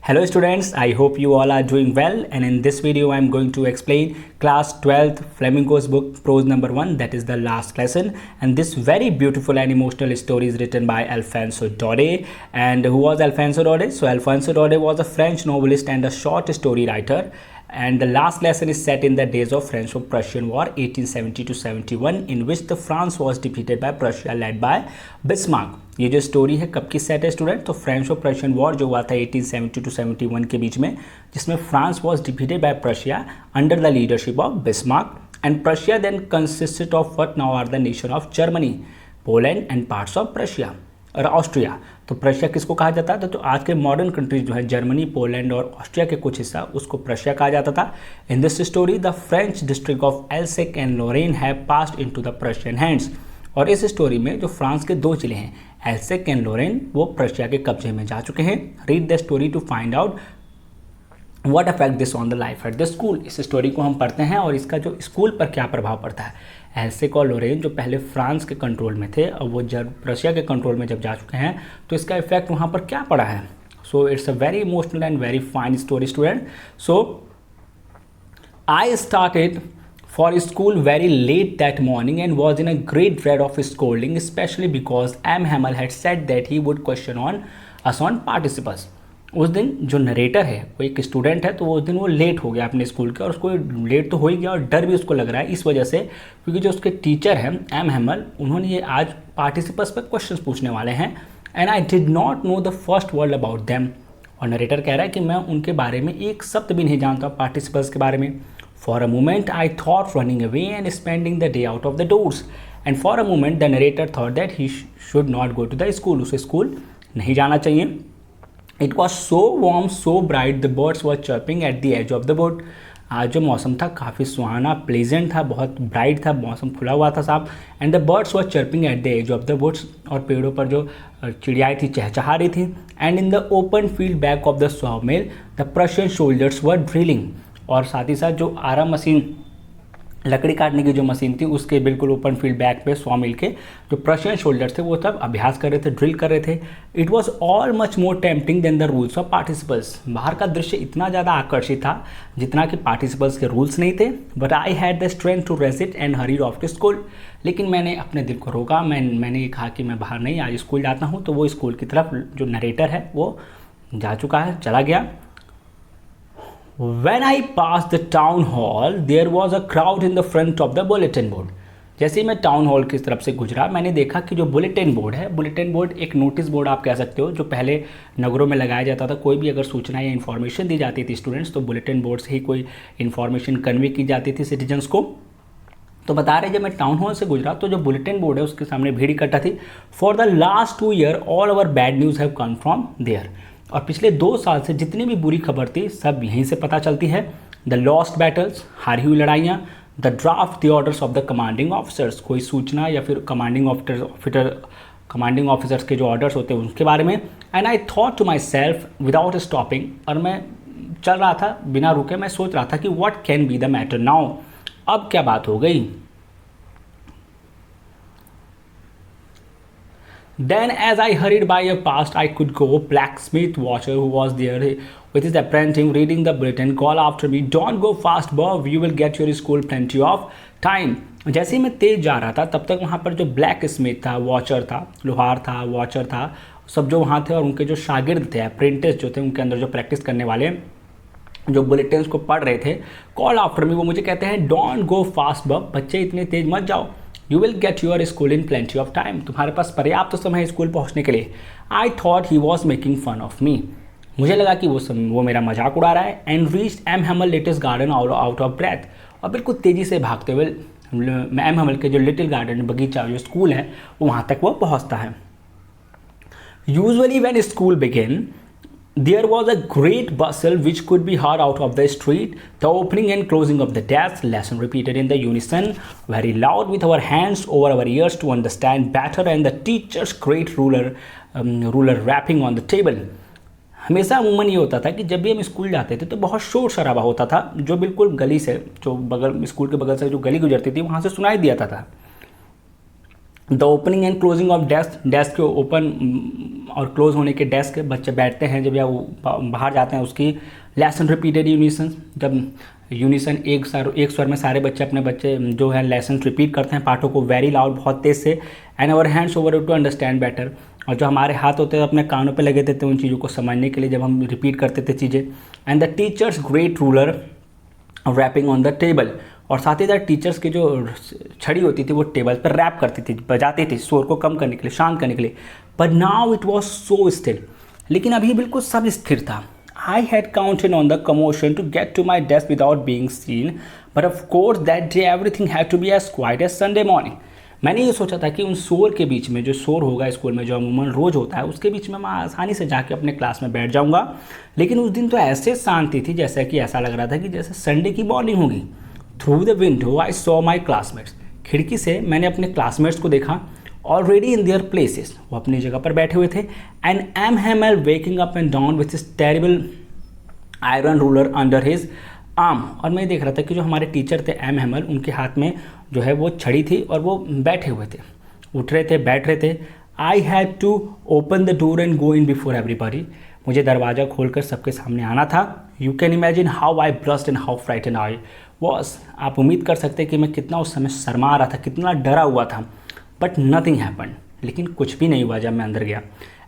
Hello students, I hope you all are doing well, and in this video I am going to explain class 12th Flamingo's book prose number 1, that is the last lesson. And this very beautiful and emotional story is written by Alphonso Daudet. And who was Alphonso Daudet? So Alphonso Daudet was a French novelist and a short story writer. And the last lesson is set in the days of Franco-Prussian War 1870 to 71, in which the France was defeated by Prussia led by Bismarck. ये जो story है कब की set है student? तो French और Prussian war जो हुआ था 1870 टू 71 के बीच में, जिसमें France was defeated by Prussia under the leadership of Bismarck, and Prussia then consisted of what now are the nation of Germany, Poland and parts of Prussia और Austria. तो प्रशिया किसको कहा जाता था? तो आज के मॉडर्न कंट्रीज जो है जर्मनी, पोलैंड और ऑस्ट्रिया के कुछ हिस्सा, उसको प्रशिया कहा जाता था. In this story the French district of Alsace and Lorraine have passed into the Prussian hands. और इस स्टोरी में जो फ्रांस के दो जिले हैं एल्सेक एंड लोरेन, वो प्रशिया के कब्जे में जा चुके हैं. Read the story to find out what affect this on the life at the school. इस स्टोरी को हम पढ़ते हैं और इसका जो स्कूल पर क्या प्रभाव पड़ता है. एल्सेक और लोरेन जो पहले फ्रांस के कंट्रोल में थे, अब वो जब प्रशिया के कंट्रोल में जब जा चुके हैं, तो इसका इफेक्ट वहाँ पर क्या पड़ा है. So it's a very emotional and very fine story student. So I started for school very late that morning and was in a great dread of scolding, especially because M. Hamel had said that he would question on us on participles. उस दिन जो narrator है वो एक student है, तो उस दिन वो लेट हो गया अपने स्कूल के, और उसको लेट तो हो ही गया और डर भी उसको लग रहा है इस वजह से, क्योंकि जो उसके टीचर हैं एम हैमल, उन्होंने ये आज पार्टिसिपल्स पर क्वेश्चन पूछने वाले हैं. And I did not know the first word about them. और नरेटर कह रहा है कि मैं उनके बारे में एक शब्द भी नहीं जानता पार्टिसिपल्स के बारे में. For a moment, I thought running away and spending the day out of the doors. And for a moment, the narrator thought that he should not go to the school. उसे school नहीं जाना चाहिए. It was so warm, so bright, the birds were chirping at the edge of the wood. आज जो मौसम था काफ़ी सुहाना, pleasant था, बहुत ब्राइट था, मौसम खुला हुआ था साहब. And the birds were chirping at the edge of the woods, और पेड़ों पर जो चिड़ियाएँ थी चहचहा रही थी. And in the open field back of the sawmill the Prussian soldiers were drilling. और साथ ही साथ जो आरा मशीन, लकड़ी काटने की जो मशीन थी, उसके बिल्कुल ओपन फील्ड बैक पे सॉमिल के जो प्रशियन शोल्डर्स थे वो सब अभ्यास कर रहे थे, ड्रिल कर रहे थे. It was all much more tempting than the rules of participles. बाहर का दृश्य इतना ज़्यादा आकर्षित था जितना कि पार्टिसिपल्स के रूल्स नहीं थे. But I had the strength to resist and hurried off to school. लेकिन मैंने अपने दिल को रोका. मैंने ये कहा कि मैं बाहर नहीं, आज स्कूल जाता हूँ. तो वो स्कूल की तरफ जो नरेटर है वो जा चुका है, चला गया. When I passed the town hall, there was a crowd in the front of the bulletin board. जैसे ही मैं टाउन हॉल की तरफ से गुजरा, मैंने देखा कि जो बुलेटिन बोर्ड है, बुलेटिन बोर्ड एक नोटिस बोर्ड आप कह सकते हो, जो पहले नगरों में लगाया जाता था. कोई भी अगर सूचना या इन्फॉर्मेशन दी जाती थी स्टूडेंट्स, तो बुलेटिन बोर्ड से ही कोई इन्फॉर्मेशन कन्वे की जाती थी सिटीजन्स को. तो बता रहे जब मैं टाउन हॉल से गुजरा तो जो बुलेटिन बोर्ड है उसके सामने भीड़ इकट्ठा थी. For the last 2 years all our bad news have come from there. और पिछले 2 साल से जितनी भी बुरी खबर थी सब यहीं से पता चलती है. द लॉस्ट बैटल्स, हारी हुई लड़ाइयाँ, the draft the orders of the commanding officers, कोई सूचना या फिर कमांडिंग ऑफिसर्स के जो ऑर्डर्स होते हैं उसके बारे में. And I thought to my self without stopping, और मैं चल रहा था बिना रुके, मैं सोच रहा था कि what can be the matter now. अब क्या बात हो गई. Then as I hurried by a past I could go, blacksmith watcher who was there with his apprentice reading the bulletin call after me, don't go fast Bob, you will get your school plenty of time. जैसे ही मैं तेज जा रहा था तब तक वहाँ पर जो ब्लैक स्मिथ था, वॉचर था, लोहार था, वॉचर था, सब जो वहाँ थे और उनके जो शागिर्द थे, अप्रेंटिस जो थे, उनके अंदर जो प्रैक्टिस करने वाले जो बुलेटिन्स को पढ़ रहे थे, कॉल आफ्टर मी, वो मुझे कहते हैं डोंट गो फास्ट बब, बच्चे इतने तेज मत जाओ. You will get your school in plenty of time, तुम्हारे पास पर्याप्त समय है स्कूल पहुंचने के लिए. I thought he was making fun of me, मुझे लगा कि वो मेरा मजाक उड़ा रहा है. And reached M Hamel latest garden out of breath, और बिल्कुल तेज़ी से भागते हुए एम हैमल के जो लिटिल गार्डन बगीचा जो स्कूल है वहाँ तक वो पहुँचता है. Usually when school begin there was a great bustle which could be heard out of the street, the opening and closing of the desks, lesson repeated in the unison, very loud with our hands over our ears to understand better, and the teacher's great ruler rapping on the table. हमेशा अमूमन ये होता था कि जब भी हम school जाते थे तो बहुत शोर शराबा होता था, जो बिल्कुल गली से, जो बगल स्कूल के बगल से जो गली गुजरती थी वहाँ से सुनाई दिया था. The opening and closing of desk, desk के ओपन और क्लोज होने के डेस्क बच्चे बैठते हैं जब या वो बाहर जाते हैं उसकी। लेसन रिपीटेड यूनिसन, जब यूनिसन एक स्वर में सारे बच्चे अपने बच्चे जो है लेसन रिपीट करते हैं पाठों को वेरी लाउड, बहुत तेज से। And our hands over to understand better, और जो हमारे हाथ होते हैं अपने कानों पे लगे थे उन चीज़ों को समझने के लिए जब हम रिपीट करते थे चीज़ें। And the teachers great ruler rapping on the table, और साथ ही साथ टीचर्स की जो छड़ी होती थी वो टेबल पर रैप करती थी, बजाती थी शोर को कम करने के लिए, शांत करने के लिए। But now it was so still, लेकिन अभी बिल्कुल सब स्थिर था। I had counted on the commotion to get to my desk without being seen, but of course that day everything had to be as quiet as Sunday morning. मैंने ये सोचा था कि उन शोर के बीच में, जो शोर होगा स्कूल में जो अमूमन रोज़ होता है, उसके बीच में मैं आसानी से जाके अपने क्लास में बैठ जाऊँगा। लेकिन उस दिन तो ऐसे शांति थी जैसे कि ऐसा लग रहा था कि जैसे संडे की मॉर्निंग होगी। Through the window I saw my classmates, खिड़की से मैंने अपने क्लासमेट्स को देखा। ऑलरेडी इन देयर प्लेसेस, वो अपनी जगह पर बैठे हुए थे। And M Hamel walking up and down with his terrible iron ruler under his arm, और मैं देख रहा था कि जो हमारे टीचर थे एम हैमल, उनके हाथ में जो है वो छड़ी थी और वो बैठे हुए थे, उठ रहे थे, बैठ रहे थे। I had to open the door and go in before everybody, मुझे दरवाज़ा खोलकर सबके सामने आना था। You can imagine how I burst and how frighten I was, आप उम्मीद कर सकते हैं कि मैं कितना उस समय शर्मा रहा था, कितना डरा हुआ था। बट नथिंग हैपन, लेकिन कुछ भी नहीं हुआ जब मैं अंदर गया।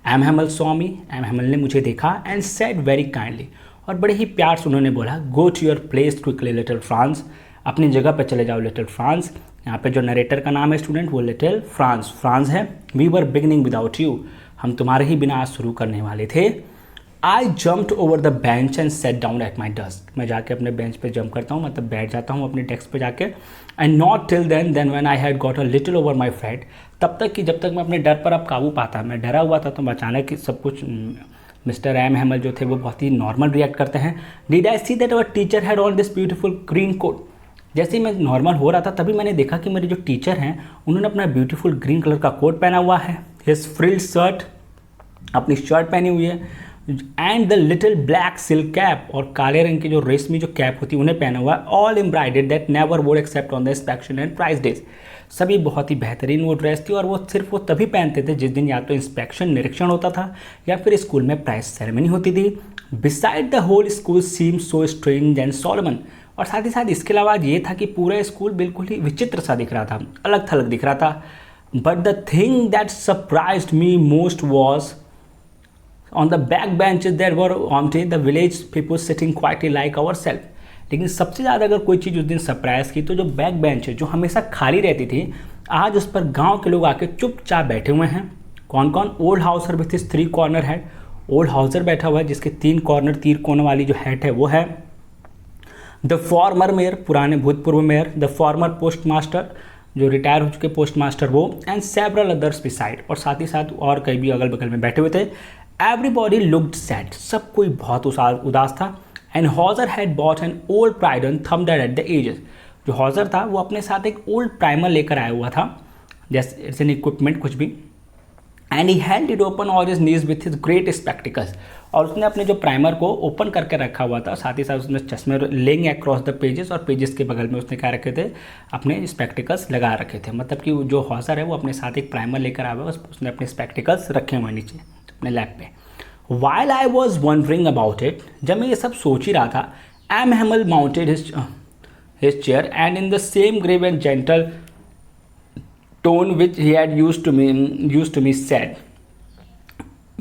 M Hamel saw me, M Hamel ने मुझे देखा एंड सेड वेरी काइंडली, और बड़े ही प्यार से उन्होंने बोला, go to your place quickly little France, अपनी जगह पर चले जाओ लिटिल फ्रांस। यहाँ पे जो नरेटर का नाम है स्टूडेंट, वो लिटिल फ्रांस फ्रांस है। We were beginning without you, हम तुम्हारे ही बिना आज शुरू करने वाले थे। I jumped over the bench and set down at my desk, मैं जाके अपने बेंच पे जंप करता हूँ, मतलब बैठ जाता हूँ अपने डेस्क पे जाके। And not till then when I had got a little over my fright, तब तक कि जब तक मैं अपने डर पर अब काबू पाता। मैं डरा हुआ था तो अचानक कि सब कुछ मिस्टर एम हैमल जो थे वो बहुत ही नॉर्मल रिएक्ट करते हैं। Did I see that our teacher had on this beautiful green coat, जैसे ही मैं नॉर्मल हो रहा था तभी मैंने देखा कि मेरे जो टीचर हैं उन्होंने अपना ब्यूटीफुल ग्रीन कलर का कोट पहना हुआ है, हिज फ्रिल्ड शर्ट, अपनी शर्ट पहनी हुई है, and the little black silk cap, और काले रंग की जो रेशमी जो कैप होती है उन्हें पहना हुआ है। All embroidered that never wore except on the inspection and prize days, सभी बहुत ही बेहतरीन वो ड्रेस थी और वो सिर्फ वो तभी पहनते थे जिस दिन या तो इंस्पेक्शन निरीक्षण होता था या फिर स्कूल में प्राइज सेरेमनी होती थी। Beside the whole school seem so strange and solemn, और साथ ही साथ इसके अलावा ये था कि पूरा स्कूल बिल्कुल ही विचित्र सा दिख रहा था, अलग थलग दिख रहा था। But the thing that surprised me most was on the back benches that were empty, the village people sitting quietly like our self. लेकिन सबसे ज़्यादा अगर कोई चीज़ उस दिन सरप्राइज की तो जो बैक बेंच है जो हमेशा खाली रहती थी, आज उस पर गांव के लोग आके चुपचाप बैठे हुए हैं। कौन कौन? Old Hauser with his 3 corner head, old Hauser बैठा हुआ है जिसके 3 कॉर्नर, 3 कोनों वाली जो हेड है वो है। द फॉर्मर मेयर, पुराने भूतपूर्व mayor. The former post master, जो रिटायर हो चुके पोस्ट मास्टर वो। एंड सेवरल अदर्स बिसाइड, और साथ ही साथ और कई भी अगल बगल में बैठे हुए थे। एवरीबॉडी लुक्ड सैड, सब कोई बहुत उदास था। And Hauser had bought an old primer thumbed at the edges, जो हॉजर था वो अपने साथ एक ओल्ड प्राइमर लेकर आया हुआ था, जैसे इट्स एन इक्विपमेंट कुछ भी। And he held it open on his knees with his great spectacles, और उसने अपने जो प्राइमर को ओपन करके रखा हुआ था, साथ ही साथ उसने चश्मे लेंगे अक्रॉस द पेजेस, और पेजेस के बगल में उसने क्या रखे थे? अपने स्पेक्टिकल्स लगा रखे थे। मतलब कि जो हॉजर है वो अपने साथ एक प्राइमर लेकर आया हुआ है, उसने अपने स्पेक्टिकल्स रखे हुए नीचे अपने लैप पे। While I was wondering about it, जब मैं ये सब सोच ही रहा था, M. Hamel mounted his chair and in the same grave and gentle tone which he had used to me said,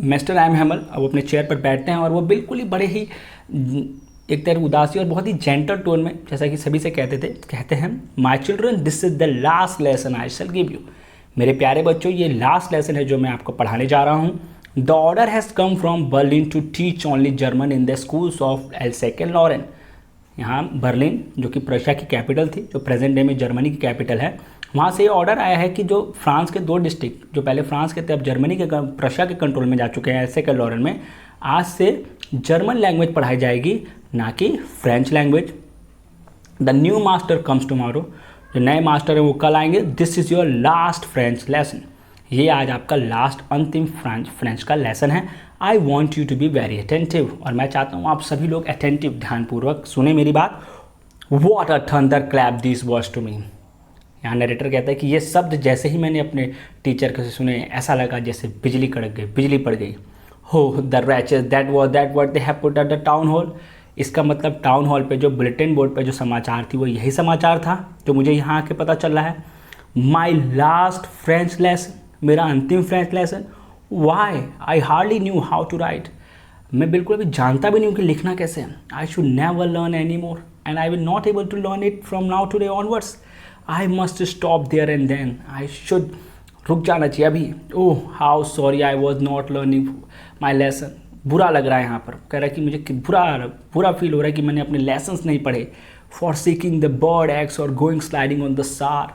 mister M Hamel अब अपने चेयर पर बैठते हैं और वो बिल्कुल ही बड़े ही एक तरह उदासी और बहुत ही जेंटल टोन में, जैसा कि सभी से कहते हैं, my children this is the last lesson I shell give you, मेरे प्यारे बच्चों ये लास्ट लेसन है जो मैं आपको पढ़ाने जा रहा हूँ। The order has come from Berlin to teach only German in the schools of Alsace and Lorraine. यहाँ बर्लिन जो कि प्रशिया की कैपिटल थी, जो प्रेजेंट डे में जर्मनी की कैपिटल है, वहाँ से ये ऑर्डर आया है कि जो फ्रांस के 2 डिस्ट्रिक्ट जो पहले फ्रांस के थे अब जर्मनी के प्रशिया के कंट्रोल में जा चुके हैं, एल्सेक एंड लॉरेन में, आज से जर्मन लैंग्वेज पढ़ाई जाएगी, ना कि French language. The new master comes tomorrow, जो नए मास्टर हैं वो कल आएंगे। This is your last French lesson, ये आज आपका लास्ट अंतिम फ्रेंच का लेसन है। I want you to be very attentive, और मैं चाहता हूँ आप सभी लोग अटेंटिव ध्यानपूर्वक सुने मेरी बात। What a thunder clap this was to me, यहाँ नरेटर कहता है कि ये शब्द जैसे ही मैंने अपने टीचर के से सुने ऐसा लगा जैसे बिजली कड़क गई, बिजली पड़ गई। हो the wretches that what they have put at the town hall. इसका मतलब टाउन हॉल पे जो बुलेटिन बोर्ड पे जो समाचार थी वो यही समाचार था जो मुझे यहाँ आके पता चल रहा है। माई लास्ट फ्रेंच लेसन, मेरा अंतिम French lesson. Why I hardly knew how to write, मैं बिल्कुल अभी जानता भी नहीं हूँ कि लिखना कैसे है। I should never learn any more and I will not able to learn it from now today onwards. I must stop there and then, I should रुक जाना चाहिए अभी। Oh how sorry I was not learning my lesson. बुरा लग रहा है यहाँ पर, कह रहा है कि मुझे बुरा फील हो रहा है कि मैंने अपने लेसन्स नहीं पढ़े। For seeking the bird eggs और गोइंग स्लाइडिंग ऑन द सार,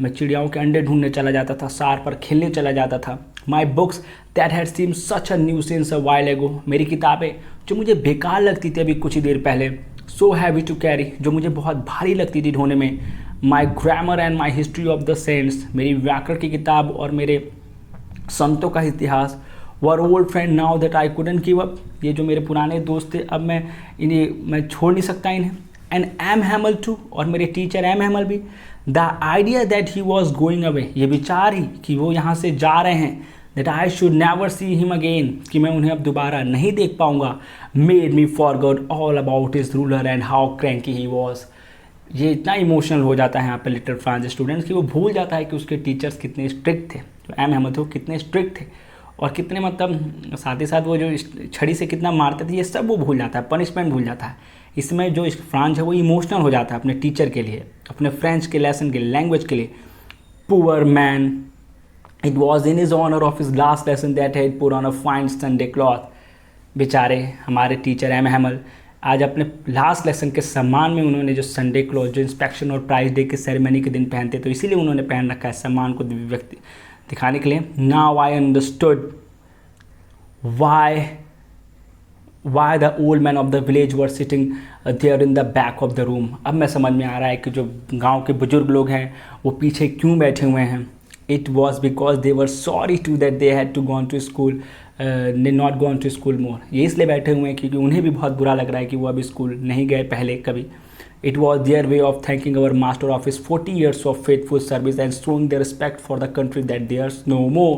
मैं चिड़ियाओं के अंडे ढूंढने चला जाता था, सार पर खेलने चला जाता था। My books that had seem such a nuisance a while ago, मेरी किताबें जो मुझे बेकार लगती थी अभी कुछ ही देर पहले। सो हैवी टू कैरी, जो मुझे बहुत भारी लगती थी ढोने में। My grammar and my history of the saints, मेरी व्याकरण की किताब और मेरे संतों का इतिहास। Were old friend now that I couldn't give up, ये जो मेरे पुराने दोस्त थे अब मैं छोड़ नहीं सकता इन्हें। एंड एम हैमल टू, और मेरे टीचर एम हैमल भी। The idea that he was going away, ये विचार ही कि वो यहाँ से जा रहे हैं। That I should never see him again, कि मैं उन्हें अब दोबारा नहीं देख पाऊंगा। Made me forgot all about his ruler and how cranky he was. ये इतना इमोशनल हो जाता है यहाँ पे लिटिल फ्रांस स्टूडेंट्स कि वो भूल जाता है कि उसके टीचर्स कितने स्ट्रिक्ट थे, जो एम हैमल थे वो कितने स्ट्रिक्ट थे और कितने मतलब साथ ही साथ वो जो छड़ी से कितना मारते थे, ये सब वो भूल जाता है, पनिशमेंट भूल जाता है। इसमें जो फ्रांस है वो इमोशनल हो जाता है अपने टीचर के लिए, अपने फ्रेंच के लेसन के लिए, लैंग्वेज के लिए। Poor man, it was in his honour of his last lesson that had put on a fine Sunday cloth. बेचारे हमारे टीचर एम हैमल आज अपने लास्ट लेसन के सम्मान में उन्होंने जो संडे क्लॉथ, जो इंस्पेक्शन और प्राइज डे के सेरेमनी के दिन पहनते, तो इसीलिए उन्होंने पहन रखा है सम्मान को व्यक्ति दिखाने के लिए। Now I understood why the old man of the village were sitting there in the back of the room. अब मैं समझ में आ रहा है कि जो गांव के बुजुर्ग लोग हैं वो पीछे क्यों बैठे हुए हैं। It was because they were sorry too that they had to gone to school, they not gone to school more. ये इसलिए बैठे हुए हैं क्योंकि उन्हें भी बहुत बुरा लग रहा है कि वो अभी स्कूल नहीं गए पहले कभी। It was their way of thanking our master of his 40 years of faithful service and showing their respect for the country that there's no more.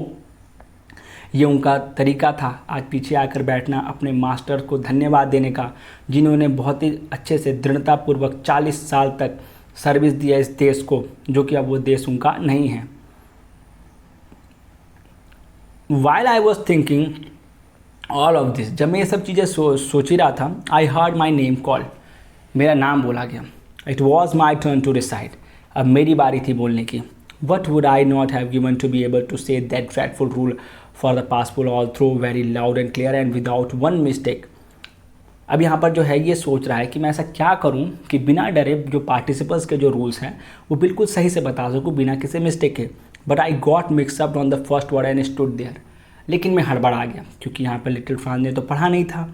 ये उनका तरीका था आज पीछे आकर बैठना, अपने मास्टर को धन्यवाद देने का जिन्होंने बहुत ही अच्छे से दृढ़तापूर्वक 40 साल तक सर्विस दिया इस देश को, जो कि अब वो देश उनका नहीं है। While I was thinking all of this, जब मैं ये सब चीज़ें सोच ही रहा था, I heard my name called, मेरा नाम बोला गया। It was my turn to recite, अब मेरी बारी थी बोलने की। What would I not have given to be able to say that dreadful rule for the participle all through very loud and clear and without one mistake. अब यहाँ पर जो है ये सोच रहा है कि मैं ऐसा क्या करूँ कि बिना डरे जो पार्टिसिपल्स के जो रूल्स हैं वो बिल्कुल सही से बता सकूँ बिना किसी मिस्टेक के। But I got mix up on the first word and stood there, लेकिन मैं हड़बड़ा गया क्योंकि यहाँ पर लिटिल फ्रांस ने तो पढ़ा नहीं था।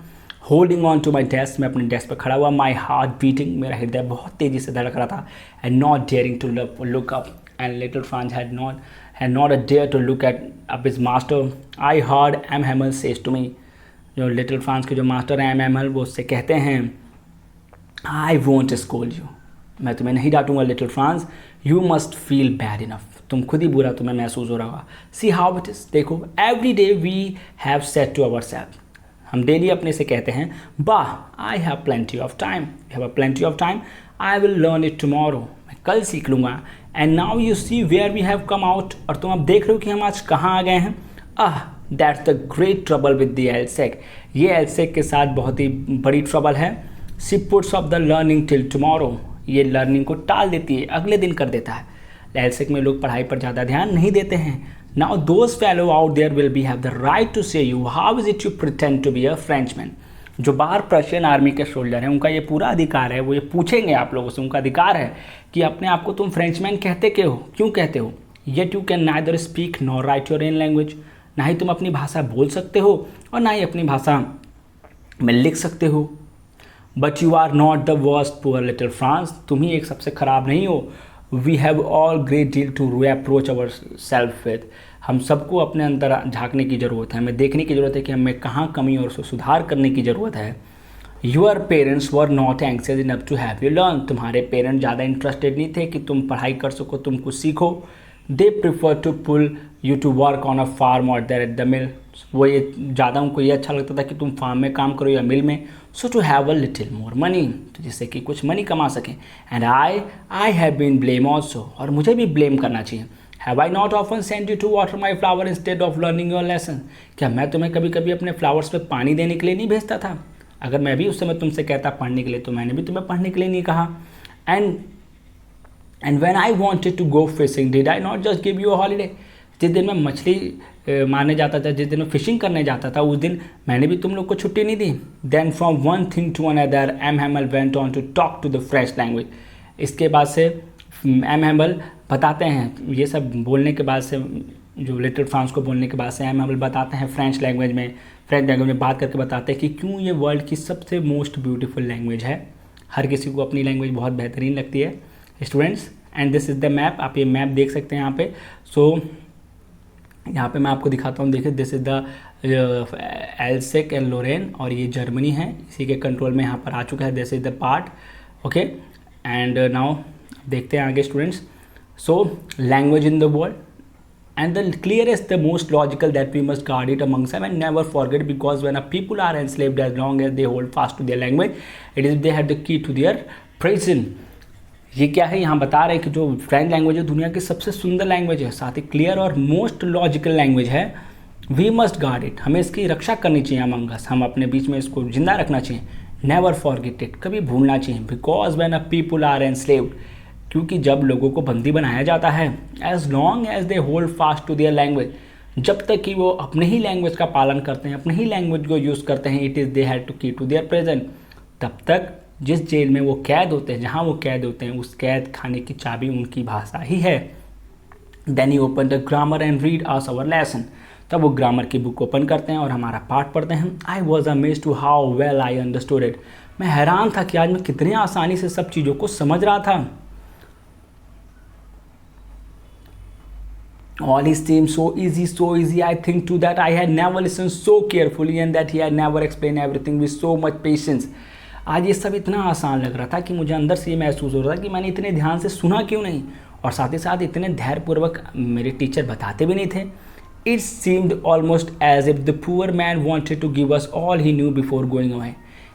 Holding on to my desk, मैं अपने डेस्क पर खड़ा हुआ। माई हार्ट बीटिंग, मेरा हृदय बहुत तेज़ी से धड़क रहा था। And not daring to look up and little France had not a dare to look at up his master. I heard M Hamel says to me, जो लिटिल फ्रांस के जो मास्टर हैं एम हैमल, वो उससे कहते हैं आई वोंट स्कूल यू, मैं तुम्हें नहीं डांटूंगा little Franz. You must feel bad enough, तुम खुद ही बुरा तुम्हें महसूस हो रहा होगा। सी हाउ इट इज़, देखो every day we have said to our self, हम डेली अपने से कहते हैं वाह I have plenty of time, you have a plenty of time, I will learn it tomorrow, मैं कल सीख लूँगा। And now you see where we have come out, और तुम अब देख रहे हो कि हम आज कहाँ आ गए हैं। That's the great trouble with the Alsace, ये एलसेक के साथ बहुत ही बड़ी ट्रबल है। She puts off the learning till tomorrow, ये लर्निंग को टाल देती है, अगले दिन कर देता है। एलसेक में लोग पढ़ाई पर ज़्यादा ध्यान नहीं देते हैं। Now those fellow out there will be have the right to say you how is it you pretend to be a Frenchman। जो बाहर प्रशियन आर्मी के सोल्जर हैं उनका ये पूरा अधिकार है, वो ये पूछेंगे आप लोगों से, उनका अधिकार है कि अपने आप को तुम फ्रेंचमैन कहते क्यों कहते हो। Yet you can neither speak nor right your own language, ना ही तुम अपनी भाषा बोल सकते हो और ना ही अपनी भाषा में लिख सकते हो। But you are not the worst poor little France, तुम ही एक सबसे ख़राब नहीं हो। We have all great deal to approach our self with, हम सबको अपने अंदर झांकने की ज़रूरत है, हमें देखने की ज़रूरत है कि हमें कहाँ कमी और उसको सुधार करने की ज़रूरत है। Your parents were not anxious enough to have you learn, तुम्हारे पेरेंट्स ज़्यादा इंटरेस्टेड नहीं थे कि तुम पढ़ाई कर सको, तुम कुछ सीखो। They prefer to pull you to work on a farm और देयर एट द मिल, वो ये ज़्यादा उनको ये अच्छा लगता था कि तुम फार्म में काम करो या मिल में, so to have a little more money, तो जिससे कि कुछ मनी कमा सकें। And I have been blame also, और मुझे भी ब्लेम करना चाहिए। Have I not often send you to water my flower instead of learning your lesson, क्या मैं तुम्हें कभी कभी अपने फ्लावर्स पे पानी देने के लिए नहीं भेजता था? अगर मैं भी उस समय तुमसे कहता पढ़ने के लिए, तो मैंने भी तुम्हें पढ़ने के लिए नहीं कहा। And when I wanted to go fishing did I not just give you a holiday, जिस दिन मैं मछली मारने जाता था, जिस दिन मैं फिशिंग करने जाता था, उस दिन मैंने भी तुम लोग को छुट्टी नहीं दी। Then from one thing to another M Hamel went on to talk to the French language, इसके बाद से एम हैमल बताते हैं, ये सब बोलने के बाद से, जो लिटिल फ्रांस को बोलने के बाद से एम हैमल बताते हैं फ्रेंच लैंग्वेज में बात करके बताते हैं कि क्यों ये वर्ल्ड की सबसे मोस्ट ब्यूटीफुल लैंग्वेज है। हर किसी को अपनी लैंग्वेज बहुत बेहतरीन लगती है students. And this is the map, आप ये मैप देख सकते हैं यहाँ पे। सो यहाँ पे मैं आपको दिखाता हूँ, देखिए दिस इज़ द एल्सेक एंड लोरेन, और ये जर्मनी है, इसी के कंट्रोल में यहाँ पर आ चुका है। This is the part, okay. And now देखते हैं आगे students. So language in the world and the clearest, the most logical that we must guard it amongst them and never forget, because when a people are enslaved, as long as they hold fast to their language, it is they have the key to their prison। ये क्या है, यहाँ बता रहे हैं कि जो French language है दुनिया की सबसे सुंदर लैंग्वेज है, साथ ही क्लियर और मोस्ट लॉजिकल लैंग्वेज है। वी मस्ट गार्ड इट, हमें इसकी रक्षा करनी चाहिए अमंग अस, हम अपने बीच में इसको जिंदा रखना चाहिए। नेवर फॉरगेट इट, कभी भूलना चाहिए। Because when a people are enslaved, क्योंकि जब लोगों को बंदी बनाया जाता है, as long as they hold fast to their language, जब तक कि वो अपने ही लैंग्वेज का पालन करते हैं, अपने ही लैंग्वेज को यूज़ करते हैं, it is they had to keep to their present, तब तक जिस जेल में वो कैद होते हैं, जहाँ वो कैद होते हैं, उस कैद खाने की चाबी उनकी भाषा ही है। Then you open the grammar and read us our lesson, तब वो ग्रामर की बुक ओपन करते हैं और हमारा पाठ पढ़ते हैं। I was amazed to how well I understood it, मैं हैरान था कि आज मैं कितनी आसानी से सब चीज़ों को समझ रहा था। All his seemed so easy. I think too that I had never listened so carefully and that he had never explained everything with so much patience। आज ये सब इतना आसान लग रहा था कि मुझे अंदर से ये महसूस हो रहा था कि मैंने इतने ध्यान से सुना क्यों नहीं, और साथ ही साथ इतने धैर्यपूर्वक मेरे टीचर बताते भी नहीं थे। It seemed almost as if the poor man wanted to give us all he knew before going away।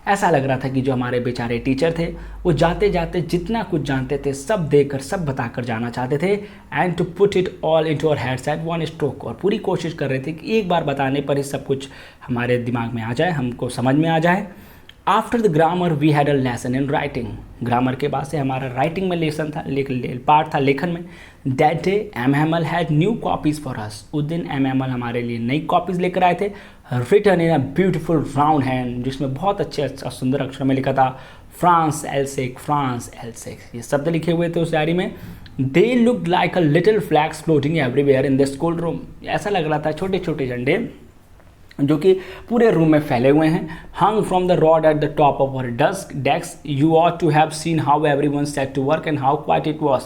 ऐसा लग रहा था कि जो हमारे बेचारे टीचर थे, वो जाते जाते जितना कुछ जानते थे सब देकर, सब बताकर जाना चाहते थे। And to put it all into our heads at one stroke, और पूरी कोशिश कर रहे थे कि एक बार बताने पर ही सब कुछ हमारे दिमाग में आ जाए, हमको समझ में आ जाए। After the grammar we had a lesson in writing, grammar के बाद से हमारा राइटिंग में लेसन था, पार्ट था लेखन में। That day M Hamel had new copies for us, उस दिन एम हैमल हमारे लिए नई कॉपीज़ लेकर आए थे। Written in a beautiful round hand, जिसमें बहुत अच्छे सुंदर अक्षर में लिखा था फ्रांस एल्सेक, फ्रांस एल्सेक, ये शब्द लिखे हुए थे उस डायरी में। They looked like a little flags floating everywhere in the school room, ऐसा लग रहा था छोटे छोटे झंडे जो कि पूरे रूम में फैले हुए हैं। Hung from the rod at the top of our desk, you ought to have seen how everyone set to work and how quiet it was.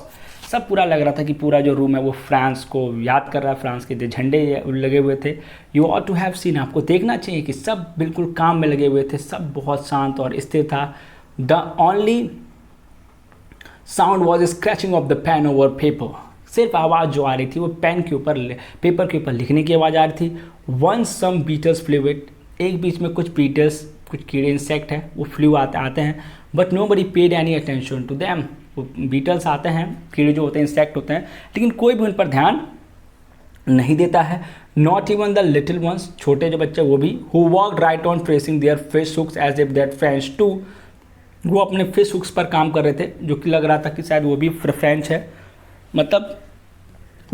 सब पूरा लग रहा था कि पूरा जो रूम है वो फ्रांस को याद कर रहा है, फ्रांस के जो झंडे लगे हुए थे। You ought to have seen, आपको देखना चाहिए कि सब बिल्कुल काम में लगे हुए थे, सब बहुत शांत और स्थिर था। The only sound was scratching of the pen over paper, सिर्फ आवाज़ जो आ रही थी वो पेन के ऊपर, पेपर के ऊपर लिखने की आवाज़ आ रही थी। Once some beetles flew it, एक बीच में कुछ बीटल्स, कुछ कीड़े इंसेक्ट हैं वो फ्लू आते हैं, but nobody paid any attention to them. वो बीटल्स आते हैं, कीड़े जो होते हैं, इंसेक्ट होते हैं, लेकिन कोई भी उन पर ध्यान नहीं देता है। Not even the little ones, छोटे जो बच्चे वो भी, who worked right on tracing their fish hooks as if that French too, वो अपने फिश हुक्स पर काम कर रहे थे, जो कि लग रहा था कि शायद वो भी फ्रेंच है। मतलब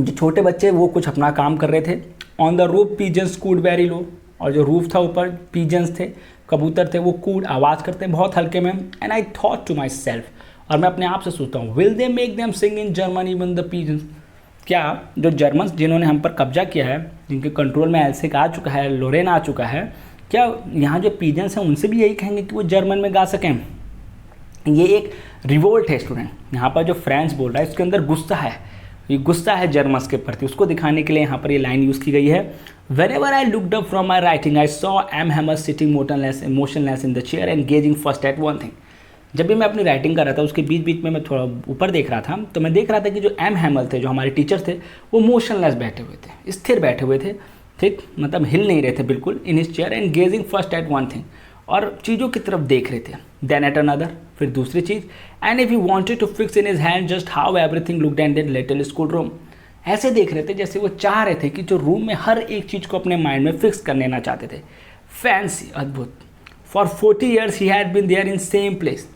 जो छोटे बच्चे वो कुछ अपना काम कर रहे थे। On the roof pigeons could very low, और जो रूफ था ऊपर पीजन्स थे, कबूतर थे, वो कूड आवाज़ करते हैं बहुत हल्के में। And I thought to my self, और मैं अपने आप से सोचता हूँ, will they make them sing in German even the pigeons, क्या जो जर्मन्स जिन्होंने हम पर कब्जा किया है, जिनके कंट्रोल में एल्सेक आ चुका है, लोरेन आ चुका है, क्या यहाँ जो पीजन्स हैं उनसे भी यही कहेंगे कि वो जर्मन में गा सकें? ये एक रिवोल्ट है स्टूडेंट, यहाँ पर जो फ्रेंच बोल रहा है इसके अंदर गुस्सा है, ये गुस्सा है जर्मन्स के प्रति, उसको दिखाने के लिए यहाँ पर ये लाइन यूज़ की गई है। Whenever I looked up from my writing, I saw M. Hammer sitting motionless in the chair and gazing first at one thing. जब भी मैं अपनी राइटिंग कर रहा था उसके बीच बीच में मैं थोड़ा ऊपर देख रहा था, तो मैं देख रहा था कि जो एम हैमल थे, जो हमारे टीचर थे, वो मोशनलेस बैठे हुए थे, स्थिर बैठे हुए थे, ठीक, मतलब हिल नहीं रहे थे बिल्कुल, in his chair and gazing first at one thing, और चीज़ों की तरफ देख रहे थे, देन एट अनदर, फिर दूसरी चीज़, and if you wanted to fix in his hand just how everything looked in that little school room. ऐसे देख रहे थे जैसे वो चाह रहे थे कि जो रूम में हर एक चीज़ को अपने माइंड में फिक्स कर लेना चाहते थे। फैंसी, अद्भुत। For 40 years he had been there in same place.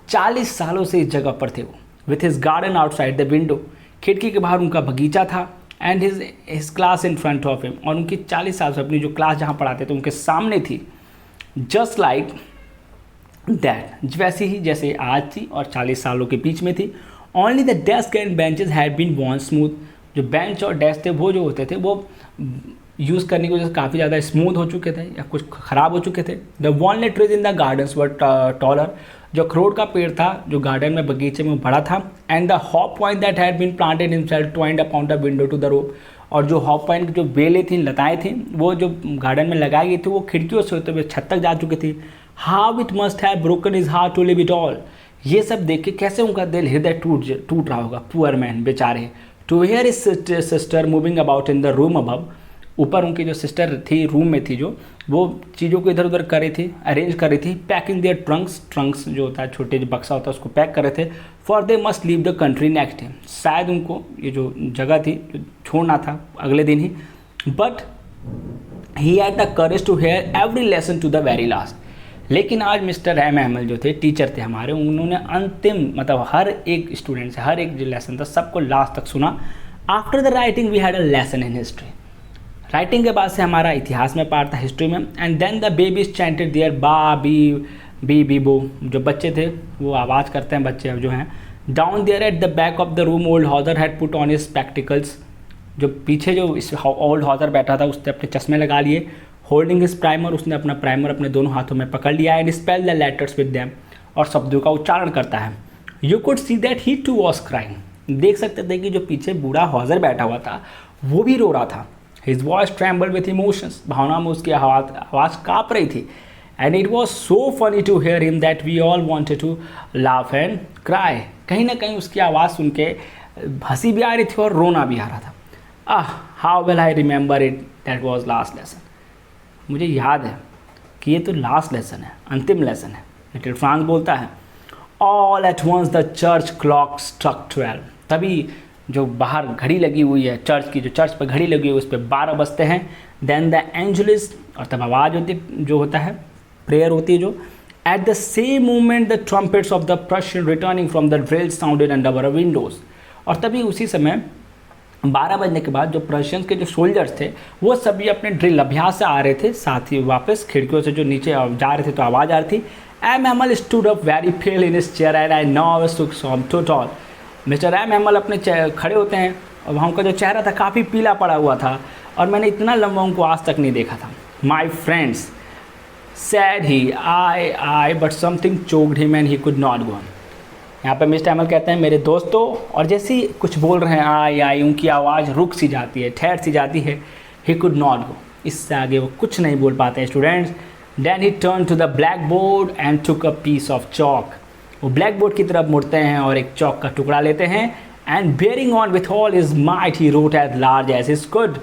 40 सालों से इस जगह पर थे वो, with his garden outside the window, खिड़की के बाहर उनका बगीचा था, and his class in front of him, और उनकी 40 साल से अपनी जो क्लास जहाँ पढ़ाते थे उनके सामने थी। जस्ट लाइक दैट, वैसे ही जैसे आज थी और 40 सालों के बीच में थी। Only the desk and benches had been worn smooth. जो बेंच और डेस्क थे वो जो होते थे वो यूज़ करने की वजह से काफ़ी ज़्यादा स्मूथ हो चुके थे या कुछ ख़राब हो चुके थे। The walnut trees in the gardens were taller. जो अखरोट का पेड़ था जो गार्डन में बगीचे में बड़ा था। And the hop point that had been planted himself twined upon the window to the rope. और जो हॉप पॉइंट की जो बेलें थी, लताएँ थी, वो जो गार्डन में लगाई गई थी वो खिड़कियों से होते हुए छत तक जा चुकी थी। How it must have broken his heart to leave it all. ये सब देख के कैसे उनका दिल, हृदय टूट रहा होगा। पुअर मैन, बेचारे। To hear his sister moving about in the room above. ऊपर उनकी जो सिस्टर थी, रूम में थी, जो वो चीज़ों को इधर उधर कर रही थी, अरेंज कर रही थी। पैकिंग देयर ट्रंक्स जो होता है, छोटे जो बक्सा होता है, उसको पैक कर रहे थे। For they must leave the country next day. शायद उनको ये जो जगह थी जो छोड़ना था अगले दिन ही। But he had the courage to hear every lesson to the very last. लेकिन आज मिस्टर एम हैमल जो थे, टीचर थे हमारे, उन्होंने अंतिम, मतलब हर एक स्टूडेंट से हर एक जो लेसन था सबको लास्ट तक सुना। After the writing we had a lesson in history. Writing के बाद से हमारा इतिहास में पार्ट था, हिस्ट्री में। And then the babies chanted their ba be bo. जो बच्चे थे वो आवाज़ करते हैं, बच्चे जो हैं। Down there at the back of the room old Hauser had put on his spectacles. जो पीछे जो इस ओल्ड हॉदर बैठा था उसने अपने चश्मे लगा लिए। होल्डिंग हिज प्राइमर, उसने अपना प्राइमर अपने दोनों हाथों में पकड़ लिया। And spell the letters with them, और शब्दों का उच्चारण करता है। You could see that he too was crying. देख सकते थे कि जो पीछे बूढ़ा हॉजर बैठा हुआ था वो भी रो रहा था। His voice trembled with emotions. भावना में उसकी आवाज़ काँप रही थी। And it was so funny to hear him that we all wanted to laugh and cry. कहीं ना कहीं उसकी आवाज़ सुन के हंसी भी आ रही थी और रोना भी आ रहा था। How well I remember it, that was last lesson. मुझे याद है कि ये तो लास्ट लेसन है, अंतिम लेसन है। लिटिल फ्रांस बोलता है, all at once the church clock struck 12। तभी जो बाहर घड़ी लगी हुई है चर्च की, जो चर्च पर घड़ी लगी हुई है उस पर 12 बजते हैं। देन द एंजलिस, और तब आवाज़ होती जो होता है, प्रेयर होती है जो। At the same moment the trumpets of the Prussian returning from the drill sounded under our windows. और तभी उसी समय 12 बजने के बाद जो प्रशियंस के जो सोल्जर्स थे वो सभी अपने ड्रिल अभ्यास से आ रहे थे, साथ ही वापस खिड़कियों से जो नीचे जा रहे थे तो आवाज़ आ रही थी। M Hamel stood up very pale in his chair and I now took some too tall. Mister M Hamel अपने खड़े होते हैं और वहाँ उनका जो चेहरा था काफ़ी पीला पड़ा हुआ था, और मैंने इतना लंबा उनको आज तक नहीं देखा था। My friends sad he I but something choked him and he could not go on. यहाँ पे मिस्टर हैमल कहते हैं मेरे दोस्तों, और जैसे ही कुछ बोल रहे हैं आई उनकी आवाज़ रुक सी जाती है, ठहर सी जाती है। ही कुड नॉट गो, इससे आगे वो कुछ नहीं बोल पाते हैं students. Then he turn to the blackboard and took a piece of chalk. वो ब्लैक बोर्ड की तरफ मुड़ते हैं और एक चौक का टुकड़ा लेते हैं। And bearing on with all his might he wrote as large as his could.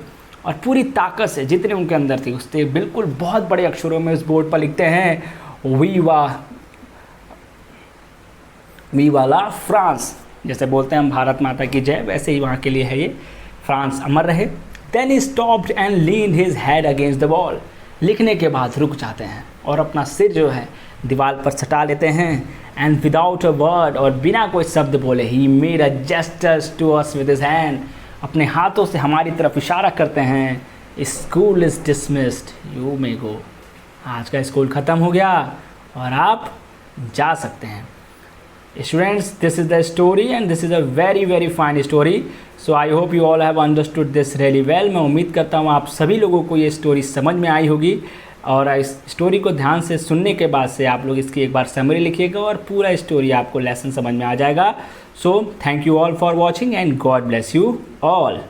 और पूरी ताकत से जितने उनके अंदर थी उससे बिल्कुल बहुत बड़े अक्षरों में उस बोर्ड पर लिखते हैं वी वाला फ्रांस। जैसे बोलते हैं हम भारत माता की जय, वैसे ही वहाँ के लिए है ये, फ्रांस अमर रहे। Then he stopped and leaned his head against the wall. लिखने के बाद रुक जाते हैं और अपना सिर जो है दीवार पर सटा लेते हैं। एंड विदाउट अ वर्ड, और बिना कोई शब्द बोले, he made a gestures to us with his hand. अपने हाथों से हमारी तरफ इशारा करते हैं। School is dismissed, you may go. आज का स्कूल ख़त्म हो गया और आप जा सकते हैं। Students, this is the story and this is a very fine story. So I hope you all have understood this really well. मैं उम्मीद करता हूँ आप सभी लोगों को ये स्टोरी समझ में आई होगी। और इस स्टोरी को ध्यान से सुनने के बाद से आप लोग इसकी एक बार समरी लिखिएगा और पूरा स्टोरी आपको लेसन समझ में आ जाएगा। So thank you all for watching and God bless you all.